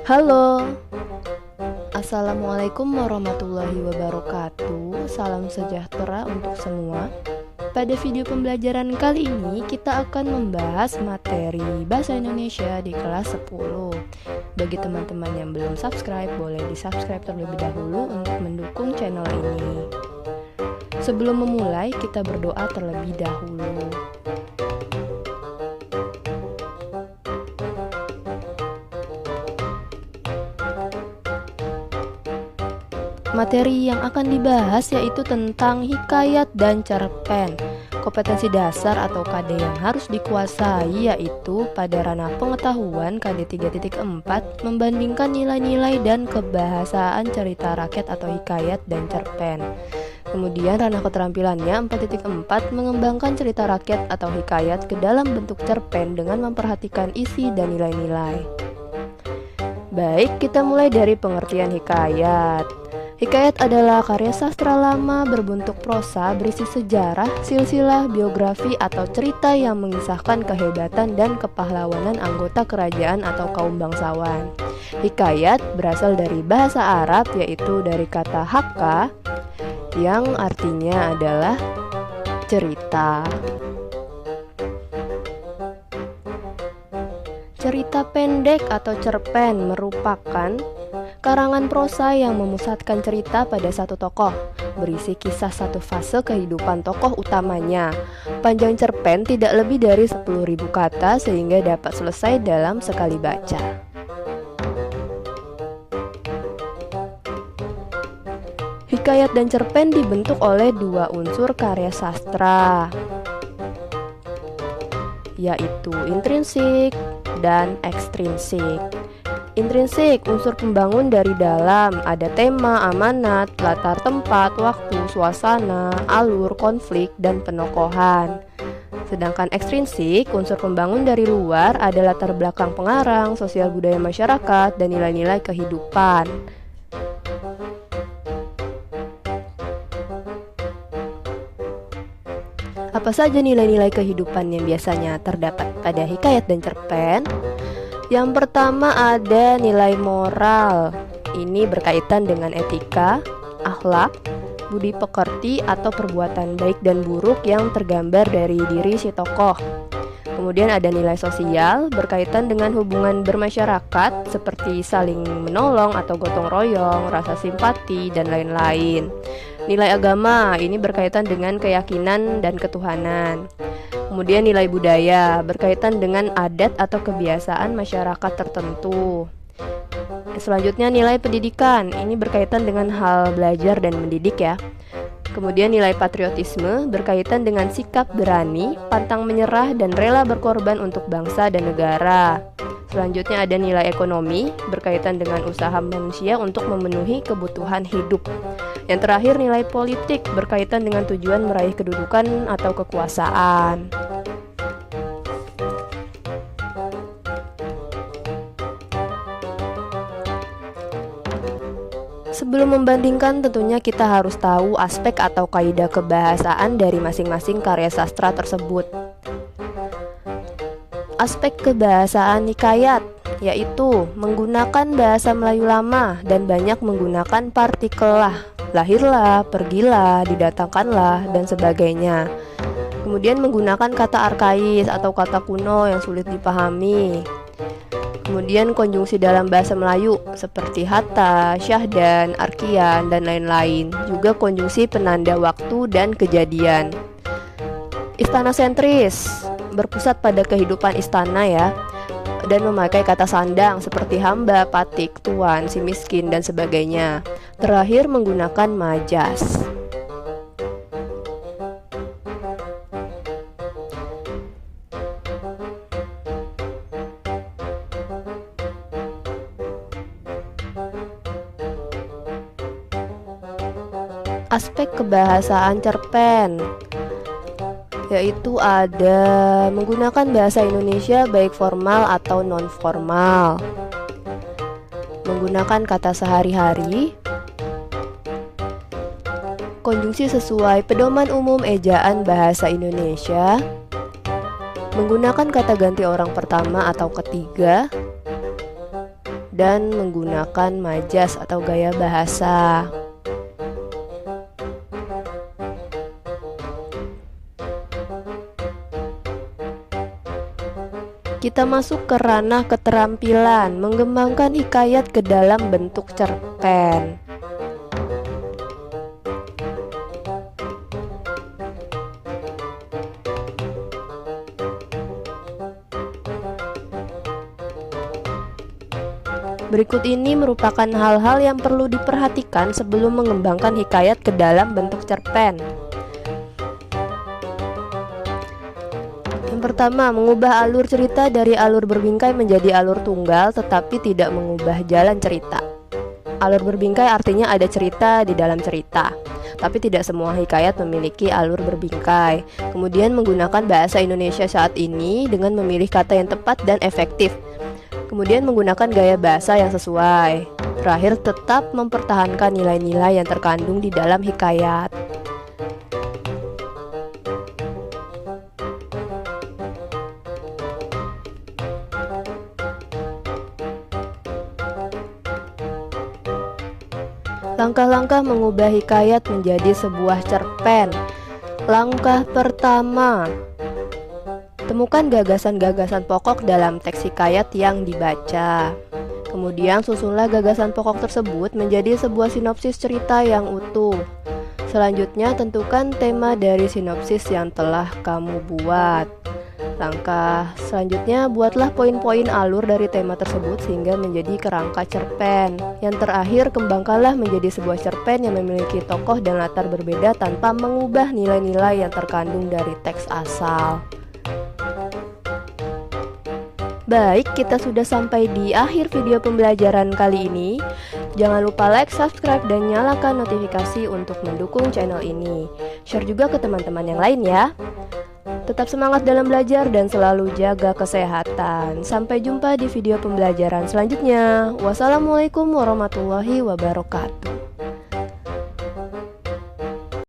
Halo, Assalamualaikum warahmatullahi wabarakatuh. Salam sejahtera untuk semua. Pada video pembelajaran kali ini kita akan membahas materi Bahasa Indonesia di kelas 10. Bagi teman-teman yang belum subscribe, boleh di-subscribe terlebih dahulu untuk mendukung channel ini. Sebelum memulai, kita berdoa terlebih dahulu. Materi yang akan dibahas yaitu tentang hikayat dan cerpen. Kompetensi dasar atau KD yang harus dikuasai yaitu pada ranah pengetahuan KD 3.4 membandingkan nilai-nilai dan kebahasaan cerita rakyat atau hikayat dan cerpen. Kemudian ranah keterampilannya 4.4 mengembangkan cerita rakyat atau hikayat ke dalam bentuk cerpen dengan memperhatikan isi dan nilai-nilai. Baik, kita mulai dari pengertian hikayat. Hikayat adalah karya sastra lama berbentuk prosa berisi sejarah, silsilah, biografi, atau cerita yang mengisahkan kehebatan dan kepahlawanan anggota kerajaan atau kaum bangsawan. Hikayat berasal dari bahasa Arab yaitu dari kata hakka yang artinya adalah cerita. Cerita pendek atau cerpen merupakan karangan prosa yang memusatkan cerita pada satu tokoh, berisi kisah satu fase kehidupan tokoh utamanya. Panjang cerpen tidak lebih dari 10.000 kata sehingga dapat selesai dalam sekali baca. Hikayat dan cerpen dibentuk oleh dua unsur karya sastra, yaitu intrinsik dan ekstrinsik. Intrinsik, unsur pembangun dari dalam, ada tema, amanat, latar tempat, waktu, suasana, alur, konflik, dan penokohan. Sedangkan ekstrinsik, unsur pembangun dari luar, ada latar belakang pengarang, sosial budaya masyarakat, dan nilai-nilai kehidupan. Apa saja nilai-nilai kehidupan yang biasanya terdapat pada hikayat dan cerpen? Yang pertama ada nilai moral. Ini berkaitan dengan etika, akhlak, budi pekerti atau perbuatan baik dan buruk yang tergambar dari diri si tokoh. Kemudian ada nilai sosial berkaitan dengan hubungan bermasyarakat seperti saling menolong atau gotong royong, rasa simpati, dan lain-lain. Nilai agama ini berkaitan dengan keyakinan dan ketuhanan. Kemudian nilai budaya berkaitan dengan adat atau kebiasaan masyarakat tertentu. Selanjutnya nilai pendidikan, ini berkaitan dengan hal belajar dan mendidik ya. Kemudian nilai patriotisme berkaitan dengan sikap berani, pantang menyerah, dan rela berkorban untuk bangsa dan negara. Selanjutnya ada nilai ekonomi berkaitan dengan usaha manusia untuk memenuhi kebutuhan hidup. Yang terakhir nilai politik berkaitan dengan tujuan meraih kedudukan atau kekuasaan. Sebelum membandingkan tentunya kita harus tahu aspek atau kaidah kebahasaan dari masing-masing karya sastra tersebut. Aspek kebahasaan hikayat yaitu menggunakan bahasa Melayu lama dan banyak menggunakan partikel lah, lahirlah, pergilah, didatangkanlah, dan sebagainya. Kemudian menggunakan kata arkais atau kata kuno yang sulit dipahami. Kemudian konjungsi dalam bahasa Melayu seperti hatta, syahdan, arkian, dan lain-lain. Juga konjungsi penanda waktu dan kejadian. Istana sentris berpusat pada kehidupan istana ya, dan memakai kata sandang seperti hamba, patik, tuan, si miskin, dan sebagainya. Terakhir menggunakan majas. Aspek kebahasaan cerpen yaitu ada menggunakan bahasa Indonesia baik formal atau non-formal, menggunakan kata sehari-hari, konjungsi sesuai pedoman umum ejaan bahasa Indonesia, menggunakan kata ganti orang pertama atau ketiga, dan menggunakan majas atau gaya bahasa. Kita masuk ke ranah keterampilan, mengembangkan hikayat ke dalam bentuk cerpen. Berikut ini merupakan hal-hal yang perlu diperhatikan sebelum mengembangkan hikayat ke dalam bentuk cerpen. Yang pertama, mengubah alur cerita dari alur berbingkai menjadi alur tunggal tetapi tidak mengubah jalan cerita. Alur berbingkai artinya ada cerita di dalam cerita, tapi tidak semua hikayat memiliki alur berbingkai. Kemudian menggunakan bahasa Indonesia saat ini dengan memilih kata yang tepat dan efektif. Kemudian menggunakan gaya bahasa yang sesuai. Terakhir, tetap mempertahankan nilai-nilai yang terkandung di dalam hikayat. Langkah-langkah mengubah hikayat menjadi sebuah cerpen. Langkah pertama, temukan gagasan-gagasan pokok dalam teks hikayat yang dibaca. Kemudian susunlah gagasan pokok tersebut menjadi sebuah sinopsis cerita yang utuh. Selanjutnya tentukan tema dari sinopsis yang telah kamu buat. Langkah selanjutnya, buatlah poin-poin alur dari tema tersebut sehingga menjadi kerangka cerpen. Yang terakhir, kembangkanlah menjadi sebuah cerpen yang memiliki tokoh dan latar berbeda tanpa mengubah nilai-nilai yang terkandung dari teks asal. Baik, kita sudah sampai di akhir video pembelajaran kali ini. Jangan lupa like, subscribe, dan nyalakan notifikasi untuk mendukung channel ini. Share juga ke teman-teman yang lain ya. Tetap semangat dalam belajar dan selalu jaga kesehatan. Sampai jumpa di video pembelajaran selanjutnya. Wassalamualaikum warahmatullahi wabarakatuh.